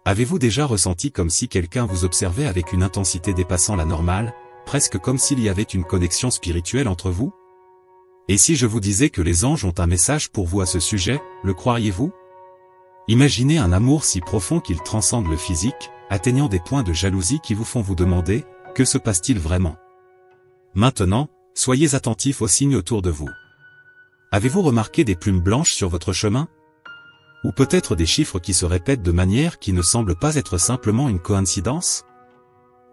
Avez-vous déjà ressenti comme si quelqu'un vous observait avec une intensité dépassant la normale, presque comme s'il y avait une connexion spirituelle entre vous? Et si je vous disais que les anges ont un message pour vous à ce sujet, le croiriez-vous? Imaginez un amour si profond qu'il transcende le physique, atteignant des points de jalousie qui vous font vous demander, que se passe-t-il vraiment? Maintenant, soyez attentifs aux signes autour de vous. Avez-vous remarqué des plumes blanches sur votre chemin? Ou peut-être des chiffres qui se répètent de manière qui ne semble pas être simplement une coïncidence?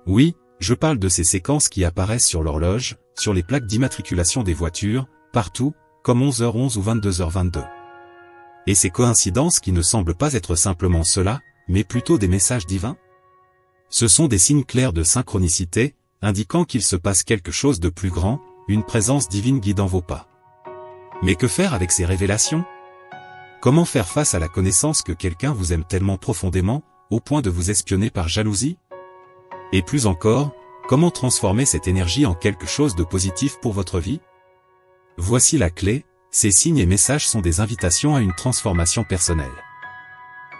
Oui, je parle de ces séquences qui apparaissent sur l'horloge, sur les plaques d'immatriculation des voitures, partout, comme 11h11 ou 22h22. Et ces coïncidences qui ne semblent pas être simplement cela, mais plutôt des messages divins? Ce sont des signes clairs de synchronicité, indiquant qu'il se passe quelque chose de plus grand, une présence divine guidant vos pas. Mais que faire avec ces révélations? Comment faire face à la connaissance que quelqu'un vous aime tellement profondément, au point de vous espionner par jalousie? Et plus encore, comment transformer cette énergie en quelque chose de positif pour votre vie? Voici la clé, ces signes et messages sont des invitations à une transformation personnelle.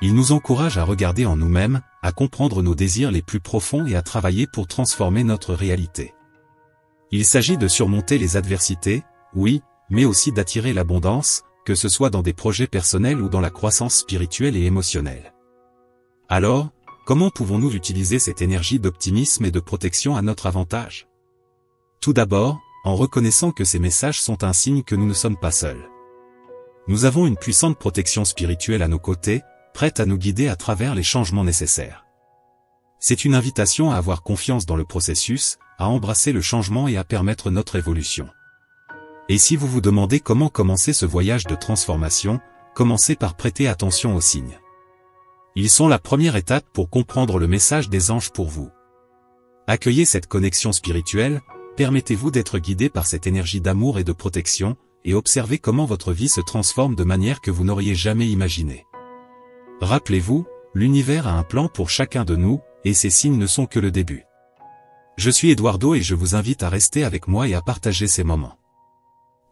Ils nous encouragent à regarder en nous-mêmes, à comprendre nos désirs les plus profonds et à travailler pour transformer notre réalité. Il s'agit de surmonter les adversités, oui, mais aussi d'attirer l'abondance, que ce soit dans des projets personnels ou dans la croissance spirituelle et émotionnelle. Alors, comment pouvons-nous utiliser cette énergie d'optimisme et de protection à notre avantage? Tout d'abord, en reconnaissant que ces messages sont un signe que nous ne sommes pas seuls. Nous avons une puissante protection spirituelle à nos côtés, prête à nous guider à travers les changements nécessaires. C'est une invitation à avoir confiance dans le processus, à embrasser le changement et à permettre notre évolution. Et si vous vous demandez comment commencer ce voyage de transformation, commencez par prêter attention aux signes. Ils sont la première étape pour comprendre le message des anges pour vous. Accueillez cette connexion spirituelle, permettez-vous d'être guidé par cette énergie d'amour et de protection, et observez comment votre vie se transforme de manière que vous n'auriez jamais imaginée. Rappelez-vous, l'univers a un plan pour chacun de nous, et ces signes ne sont que le début. Je suis Eduardo et je vous invite à rester avec moi et à partager ces moments.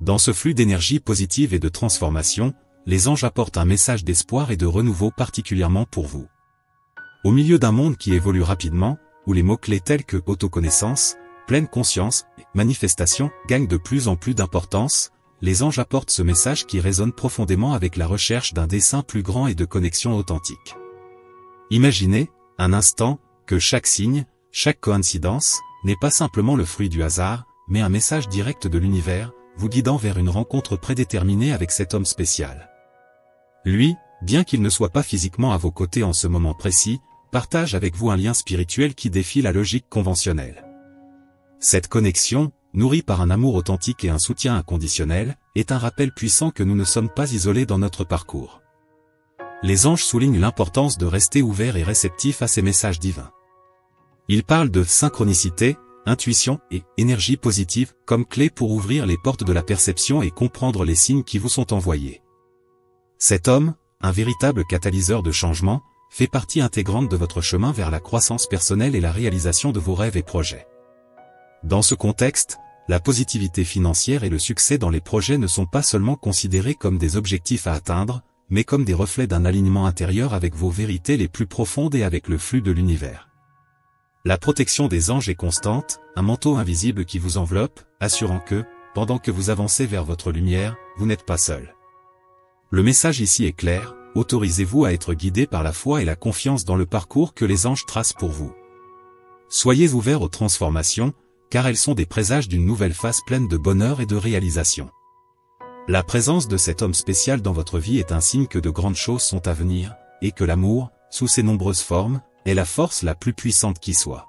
Dans ce flux d'énergie positive et de transformation, les anges apportent un message d'espoir et de renouveau particulièrement pour vous. Au milieu d'un monde qui évolue rapidement, où les mots-clés tels que autoconnaissance, pleine conscience et manifestation gagnent de plus en plus d'importance, les anges apportent ce message qui résonne profondément avec la recherche d'un dessein plus grand et de connexion authentique. Imaginez, un instant, que chaque signe, chaque coïncidence, n'est pas simplement le fruit du hasard, mais un message direct de l'univers, vous guidant vers une rencontre prédéterminée avec cet homme spécial. Lui, bien qu'il ne soit pas physiquement à vos côtés en ce moment précis, partage avec vous un lien spirituel qui défie la logique conventionnelle. Cette connexion, nourrie par un amour authentique et un soutien inconditionnel, est un rappel puissant que nous ne sommes pas isolés dans notre parcours. Les anges soulignent l'importance de rester ouverts et réceptifs à ces messages divins. Ils parlent de synchronicité, intuition et énergie positive comme clé pour ouvrir les portes de la perception et comprendre les signes qui vous sont envoyés. Cet homme, un véritable catalyseur de changement, fait partie intégrante de votre chemin vers la croissance personnelle et la réalisation de vos rêves et projets. Dans ce contexte, la positivité financière et le succès dans les projets ne sont pas seulement considérés comme des objectifs à atteindre, mais comme des reflets d'un alignement intérieur avec vos vérités les plus profondes et avec le flux de l'univers. La protection des anges est constante, un manteau invisible qui vous enveloppe, assurant que, pendant que vous avancez vers votre lumière, vous n'êtes pas seul. Le message ici est clair, autorisez-vous à être guidé par la foi et la confiance dans le parcours que les anges tracent pour vous. Soyez ouverts aux transformations, car elles sont des présages d'une nouvelle phase pleine de bonheur et de réalisation. La présence de cet homme spécial dans votre vie est un signe que de grandes choses sont à venir, et que l'amour, sous ses nombreuses formes, est la force la plus puissante qui soit.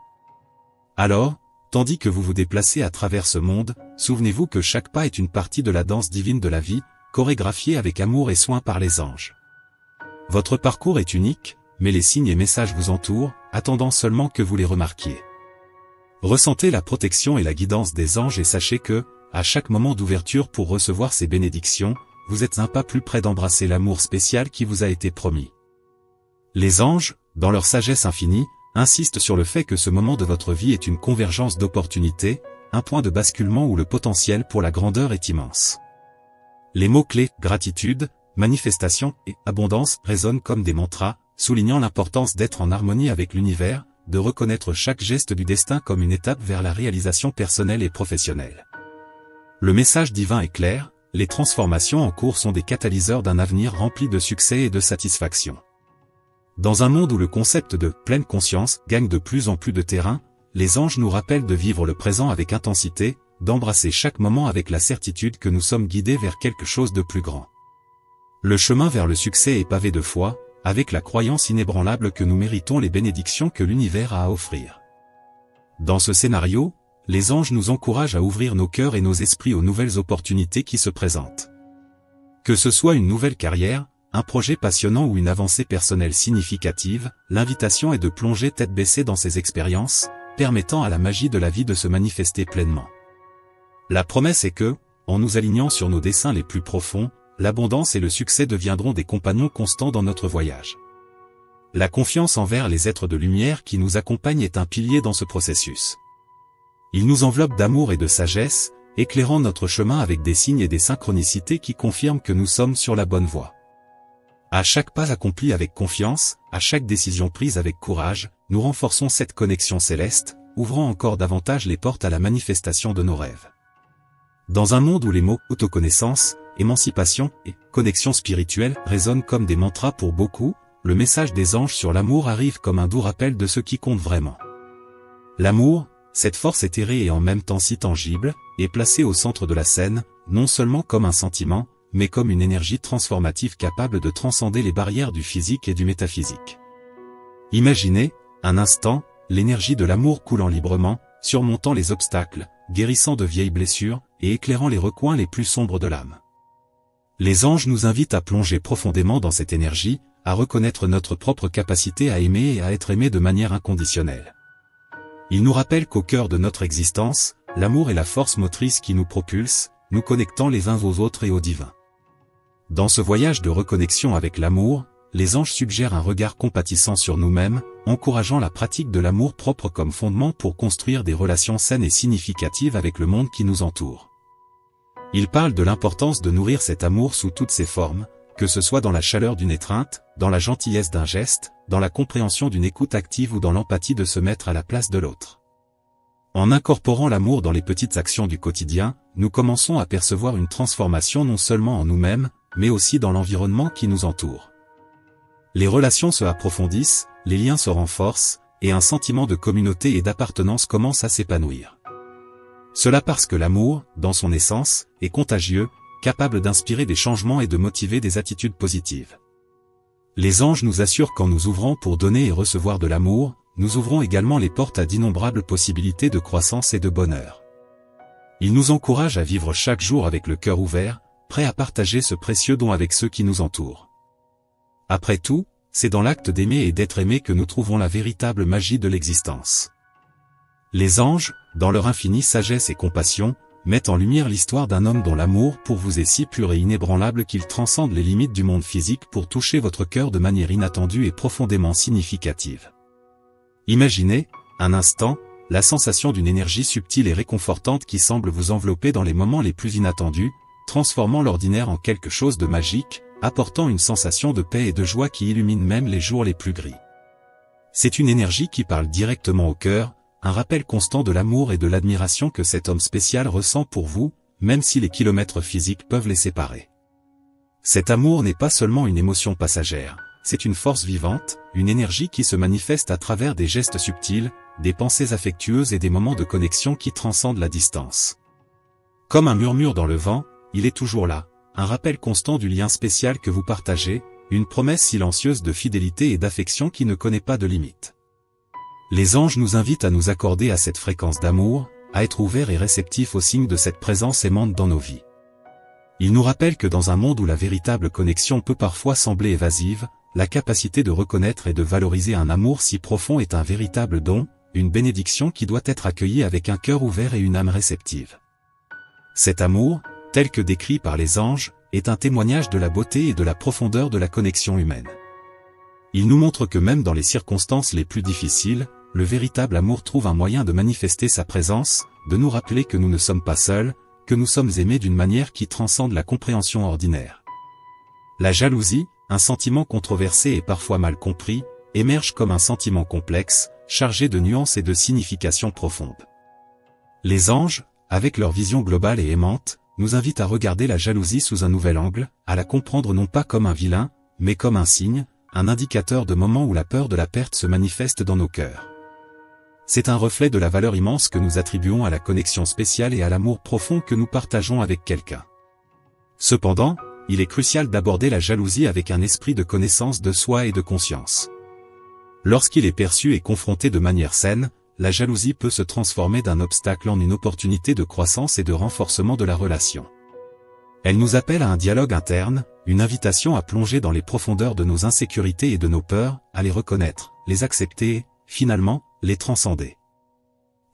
Alors, tandis que vous vous déplacez à travers ce monde, souvenez-vous que chaque pas est une partie de la danse divine de la vie, chorégraphiée avec amour et soin par les anges. Votre parcours est unique, mais les signes et messages vous entourent, attendant seulement que vous les remarquiez. Ressentez la protection et la guidance des anges et sachez que, à chaque moment d'ouverture pour recevoir ces bénédictions, vous êtes un pas plus près d'embrasser l'amour spécial qui vous a été promis. Les anges, dans leur sagesse infinie, insistent sur le fait que ce moment de votre vie est une convergence d'opportunités, un point de basculement où le potentiel pour la grandeur est immense. Les mots-clés, gratitude, manifestation et abondance résonnent comme des mantras, soulignant l'importance d'être en harmonie avec l'univers, de reconnaître chaque geste du destin comme une étape vers la réalisation personnelle et professionnelle. Le message divin est clair, les transformations en cours sont des catalyseurs d'un avenir rempli de succès et de satisfaction. Dans un monde où le concept de « pleine conscience » gagne de plus en plus de terrain, les anges nous rappellent de vivre le présent avec intensité, d'embrasser chaque moment avec la certitude que nous sommes guidés vers quelque chose de plus grand. Le chemin vers le succès est pavé de foi, avec la croyance inébranlable que nous méritons les bénédictions que l'univers a à offrir. Dans ce scénario, les anges nous encouragent à ouvrir nos cœurs et nos esprits aux nouvelles opportunités qui se présentent. Que ce soit une nouvelle carrière, un projet passionnant ou une avancée personnelle significative, l'invitation est de plonger tête baissée dans ces expériences, permettant à la magie de la vie de se manifester pleinement. La promesse est que, en nous alignant sur nos desseins les plus profonds, l'abondance et le succès deviendront des compagnons constants dans notre voyage. La confiance envers les êtres de lumière qui nous accompagnent est un pilier dans ce processus. Ils nous enveloppent d'amour et de sagesse, éclairant notre chemin avec des signes et des synchronicités qui confirment que nous sommes sur la bonne voie. À chaque pas accompli avec confiance, à chaque décision prise avec courage, nous renforçons cette connexion céleste, ouvrant encore davantage les portes à la manifestation de nos rêves. Dans un monde où les mots « autoconnaissance », émancipation et connexion spirituelle résonnent comme des mantras pour beaucoup, le message des anges sur l'amour arrive comme un doux rappel de ce qui compte vraiment. L'amour, cette force éthérée et en même temps si tangible, est placée au centre de la scène, non seulement comme un sentiment, mais comme une énergie transformative capable de transcender les barrières du physique et du métaphysique. Imaginez, un instant, l'énergie de l'amour coulant librement, surmontant les obstacles, guérissant de vieilles blessures, et éclairant les recoins les plus sombres de l'âme. Les anges nous invitent à plonger profondément dans cette énergie, à reconnaître notre propre capacité à aimer et à être aimé de manière inconditionnelle. Ils nous rappellent qu'au cœur de notre existence, l'amour est la force motrice qui nous propulse, nous connectant les uns aux autres et au divin. Dans ce voyage de reconnexion avec l'amour, les anges suggèrent un regard compatissant sur nous-mêmes, encourageant la pratique de l'amour propre comme fondement pour construire des relations saines et significatives avec le monde qui nous entoure. Ils parlent de l'importance de nourrir cet amour sous toutes ses formes, que ce soit dans la chaleur d'une étreinte, dans la gentillesse d'un geste, dans la compréhension d'une écoute active ou dans l'empathie de se mettre à la place de l'autre. En incorporant l'amour dans les petites actions du quotidien, nous commençons à percevoir une transformation non seulement en nous-mêmes, mais aussi dans l'environnement qui nous entoure. Les relations se approfondissent, les liens se renforcent, et un sentiment de communauté et d'appartenance commence à s'épanouir. Cela parce que l'amour, dans son essence, est contagieux, capable d'inspirer des changements et de motiver des attitudes positives. Les anges nous assurent qu'en nous ouvrant pour donner et recevoir de l'amour, nous ouvrons également les portes à d'innombrables possibilités de croissance et de bonheur. Ils nous encouragent à vivre chaque jour avec le cœur ouvert, prêts à partager ce précieux don avec ceux qui nous entourent. Après tout, c'est dans l'acte d'aimer et d'être aimé que nous trouvons la véritable magie de l'existence. Les anges, dans leur infinie sagesse et compassion, mettent en lumière l'histoire d'un homme dont l'amour pour vous est si pur et inébranlable qu'il transcende les limites du monde physique pour toucher votre cœur de manière inattendue et profondément significative. Imaginez, un instant, la sensation d'une énergie subtile et réconfortante qui semble vous envelopper dans les moments les plus inattendus, transformant l'ordinaire en quelque chose de magique, apportant une sensation de paix et de joie qui illumine même les jours les plus gris. C'est une énergie qui parle directement au cœur, un rappel constant de l'amour et de l'admiration que cet homme spécial ressent pour vous, même si les kilomètres physiques peuvent les séparer. Cet amour n'est pas seulement une émotion passagère, c'est une force vivante, une énergie qui se manifeste à travers des gestes subtils, des pensées affectueuses et des moments de connexion qui transcendent la distance. Comme un murmure dans le vent, il est toujours là, un rappel constant du lien spécial que vous partagez, une promesse silencieuse de fidélité et d'affection qui ne connaît pas de limite. Les anges nous invitent à nous accorder à cette fréquence d'amour, à être ouverts et réceptifs aux signes de cette présence aimante dans nos vies. Ils nous rappellent que dans un monde où la véritable connexion peut parfois sembler évasive, la capacité de reconnaître et de valoriser un amour si profond est un véritable don, une bénédiction qui doit être accueillie avec un cœur ouvert et une âme réceptive. Cet amour, tel que décrit par les anges, est un témoignage de la beauté et de la profondeur de la connexion humaine. Il nous montre que même dans les circonstances les plus difficiles, le véritable amour trouve un moyen de manifester sa présence, de nous rappeler que nous ne sommes pas seuls, que nous sommes aimés d'une manière qui transcende la compréhension ordinaire. La jalousie, un sentiment controversé et parfois mal compris, émerge comme un sentiment complexe, chargé de nuances et de significations profondes. Les anges, avec leur vision globale et aimante, nous invitent à regarder la jalousie sous un nouvel angle, à la comprendre non pas comme un vilain, mais comme un signe, un indicateur de moment où la peur de la perte se manifeste dans nos cœurs. C'est un reflet de la valeur immense que nous attribuons à la connexion spéciale et à l'amour profond que nous partageons avec quelqu'un. Cependant, il est crucial d'aborder la jalousie avec un esprit de connaissance de soi et de conscience. Lorsqu'il est perçu et confronté de manière saine, la jalousie peut se transformer d'un obstacle en une opportunité de croissance et de renforcement de la relation. Elle nous appelle à un dialogue interne, une invitation à plonger dans les profondeurs de nos insécurités et de nos peurs, à les reconnaître, les accepter et, finalement, les transcender.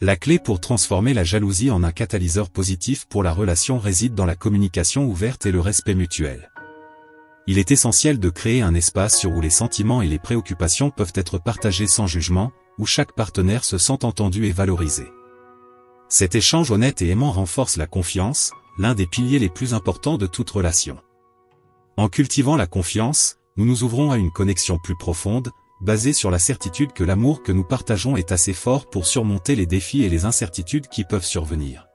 La clé pour transformer la jalousie en un catalyseur positif pour la relation réside dans la communication ouverte et le respect mutuel. Il est essentiel de créer un espace où les sentiments et les préoccupations peuvent être partagés sans jugement, où chaque partenaire se sent entendu et valorisé. Cet échange honnête et aimant renforce la confiance, l'un des piliers les plus importants de toute relation. En cultivant la confiance, nous nous ouvrons à une connexion plus profonde, basée sur la certitude que l'amour que nous partageons est assez fort pour surmonter les défis et les incertitudes qui peuvent survenir.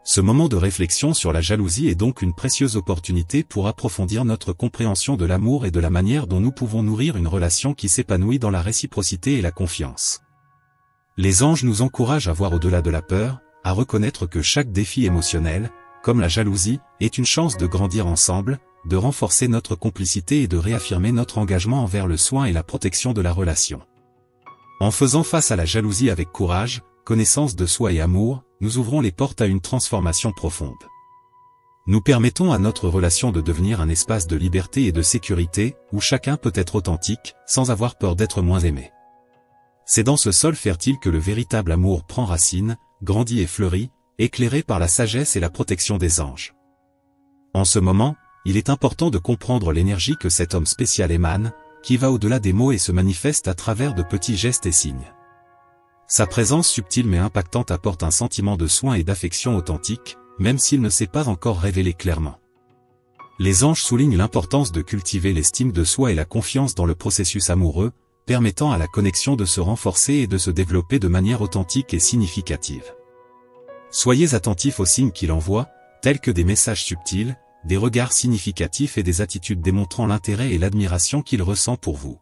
Ce moment de réflexion sur la jalousie est donc une précieuse opportunité pour approfondir notre compréhension de l'amour et de la manière dont nous pouvons nourrir une relation qui s'épanouit dans la réciprocité et la confiance. Les anges nous encouragent à voir au-delà de la peur, à reconnaître que chaque défi émotionnel, comme la jalousie, est une chance de grandir ensemble, de renforcer notre complicité et de réaffirmer notre engagement envers le soin et la protection de la relation. En faisant face à la jalousie avec courage, connaissance de soi et amour, nous ouvrons les portes à une transformation profonde. Nous permettons à notre relation de devenir un espace de liberté et de sécurité, où chacun peut être authentique, sans avoir peur d'être moins aimé. C'est dans ce sol fertile que le véritable amour prend racine, grandit et fleurit, éclairé par la sagesse et la protection des anges. En ce moment, il est important de comprendre l'énergie que cet homme spécial émane, qui va au-delà des mots et se manifeste à travers de petits gestes et signes. Sa présence subtile mais impactante apporte un sentiment de soin et d'affection authentique, même s'il ne s'est pas encore révélé clairement. Les anges soulignent l'importance de cultiver l'estime de soi et la confiance dans le processus amoureux, permettant à la connexion de se renforcer et de se développer de manière authentique et significative. Soyez attentifs aux signes qu'il envoie, tels que des messages subtils, des regards significatifs et des attitudes démontrant l'intérêt et l'admiration qu'il ressent pour vous.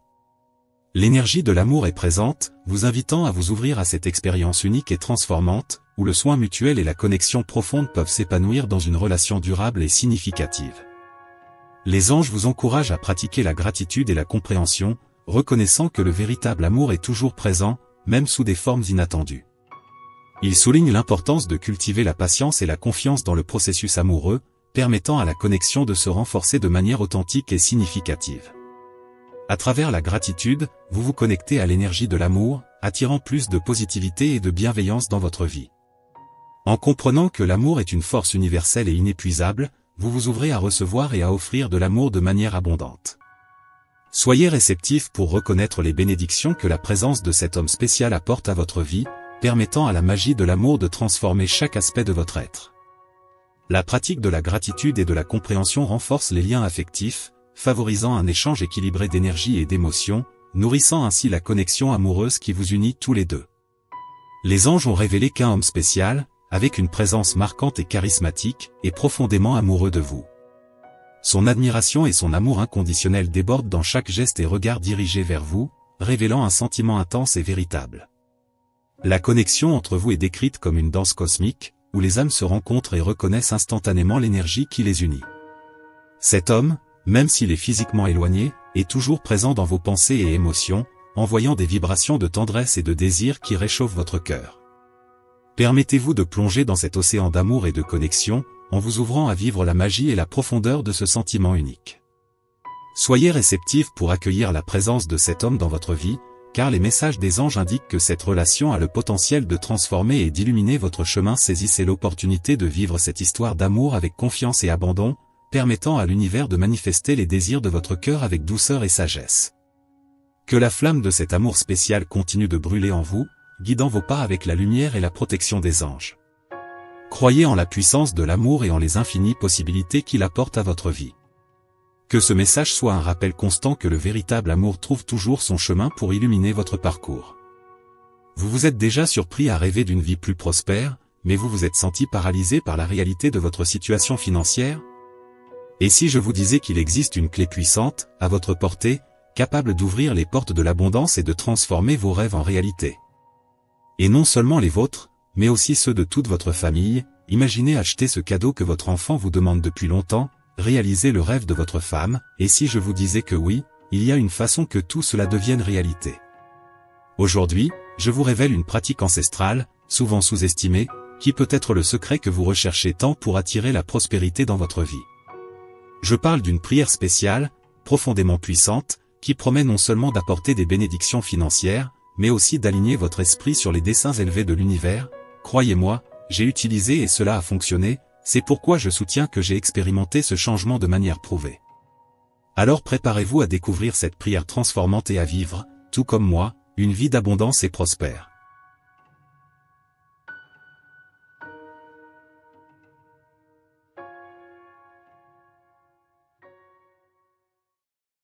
L'énergie de l'amour est présente, vous invitant à vous ouvrir à cette expérience unique et transformante, où le soin mutuel et la connexion profonde peuvent s'épanouir dans une relation durable et significative. Les anges vous encouragent à pratiquer la gratitude et la compréhension, reconnaissant que le véritable amour est toujours présent, même sous des formes inattendues. Ils soulignent l'importance de cultiver la patience et la confiance dans le processus amoureux, permettant à la connexion de se renforcer de manière authentique et significative. À travers la gratitude, vous vous connectez à l'énergie de l'amour, attirant plus de positivité et de bienveillance dans votre vie. En comprenant que l'amour est une force universelle et inépuisable, vous vous ouvrez à recevoir et à offrir de l'amour de manière abondante. Soyez réceptifs pour reconnaître les bénédictions que la présence de cet homme spécial apporte à votre vie, permettant à la magie de l'amour de transformer chaque aspect de votre être. La pratique de la gratitude et de la compréhension renforce les liens affectifs, favorisant un échange équilibré d'énergie et d'émotions, nourrissant ainsi la connexion amoureuse qui vous unit tous les deux. Les anges ont révélé qu'un homme spécial, avec une présence marquante et charismatique, est profondément amoureux de vous. Son admiration et son amour inconditionnel débordent dans chaque geste et regard dirigé vers vous, révélant un sentiment intense et véritable. La connexion entre vous est décrite comme une danse cosmique, où les âmes se rencontrent et reconnaissent instantanément l'énergie qui les unit. Cet homme, même s'il est physiquement éloigné, est toujours présent dans vos pensées et émotions, envoyant des vibrations de tendresse et de désir qui réchauffent votre cœur. Permettez-vous de plonger dans cet océan d'amour et de connexion, en vous ouvrant à vivre la magie et la profondeur de ce sentiment unique. Soyez réceptifs pour accueillir la présence de cet homme dans votre vie, car les messages des anges indiquent que cette relation a le potentiel de transformer et d'illuminer votre chemin. Saisissez l'opportunité de vivre cette histoire d'amour avec confiance et abandon, permettant à l'univers de manifester les désirs de votre cœur avec douceur et sagesse. Que la flamme de cet amour spécial continue de brûler en vous, guidant vos pas avec la lumière et la protection des anges. Croyez en la puissance de l'amour et en les infinies possibilités qu'il apporte à votre vie. Que ce message soit un rappel constant que le véritable amour trouve toujours son chemin pour illuminer votre parcours. Vous vous êtes déjà surpris à rêver d'une vie plus prospère, mais vous vous êtes senti paralysé par la réalité de votre situation financière? Et si je vous disais qu'il existe une clé puissante, à votre portée, capable d'ouvrir les portes de l'abondance et de transformer vos rêves en réalité? Et non seulement les vôtres, mais aussi ceux de toute votre famille. Imaginez acheter ce cadeau que votre enfant vous demande depuis longtemps, réaliser le rêve de votre femme, et si je vous disais que oui, il y a une façon que tout cela devienne réalité. Aujourd'hui, je vous révèle une pratique ancestrale, souvent sous-estimée, qui peut être le secret que vous recherchez tant pour attirer la prospérité dans votre vie. Je parle d'une prière spéciale, profondément puissante, qui promet non seulement d'apporter des bénédictions financières, mais aussi d'aligner votre esprit sur les desseins élevés de l'univers. Croyez-moi, j'ai utilisé et cela a fonctionné, c'est pourquoi je soutiens que j'ai expérimenté ce changement de manière prouvée. Alors préparez-vous à découvrir cette prière transformante et à vivre, tout comme moi, une vie d'abondance et prospère.